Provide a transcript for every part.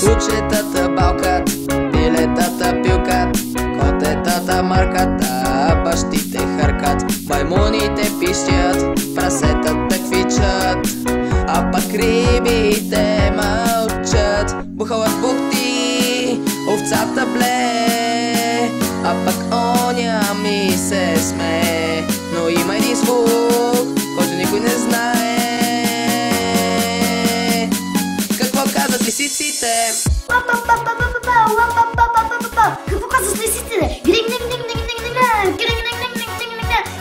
Кучетата балкат, пилетата пилкат, котетата мъркат, а бащите хъркат. Маймуните пищят, прасетата квичат, а пък рибите мълчат. Бухалът бухти, овцата бле, а пък оня ми се смее. Но има един звук, който никой не знае. Какво казват лисиците? Какво казват лисиците?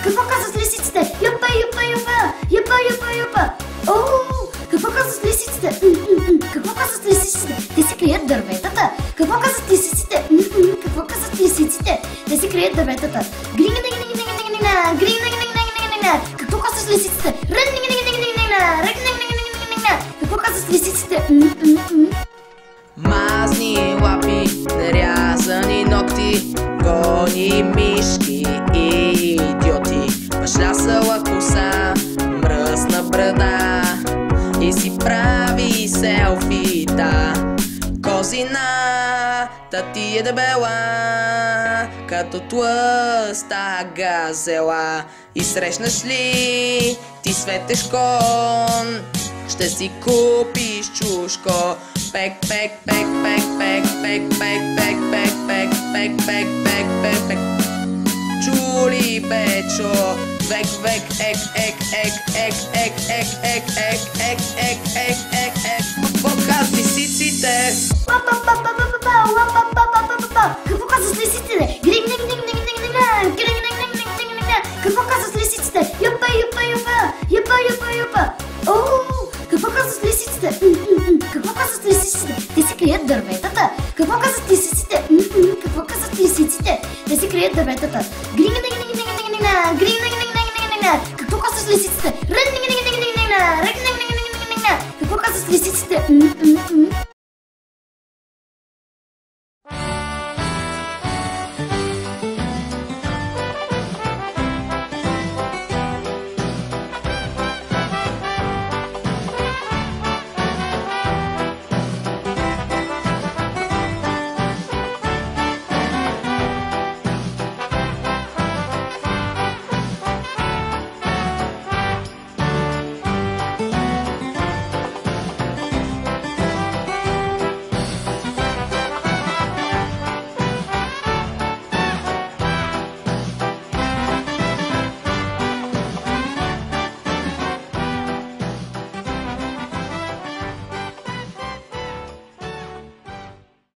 Какво казват лисиците? Юпа, юпа, юпа! Юпа, юпа, юпа! Какво казват лисиците? Какво казват лисиците? Те си крият дърветата. Какво казват лисиците? Какво казват лисиците? Те си крият дърветата. Какво казват лисиците? Какво казват лисиците? Мазни лапи, нарязани ногти, гони мишки и идиоти. Мъжлясала коса, мръсна брада и си прави селфита. Козината ти е дебела, като тлъста газела. И срещнаш ли ти светеш кон, ще си купиш чушко. Пек, пек, пек, пек, пек, пек, пек, пек, пек, пек, пек, пек, пек, пек, пек. Чули бечо, век, век, ек, ек, ек, ек, ек, ек, ек, ек, ек, ек, ек, ек, ек. Какво казват лисиците? Какво казват лисиците? Какво казват лисиците? Юпа, юпа, юпа! Юпа, юпа, юпа! Какво казват лисиците? Какво казват лисиците? Те си крият дърветата. Какво казват лисиците? Какво казват лисиците? Те си крият дърветата. Какво казват лисиците? Какво казват лисиците?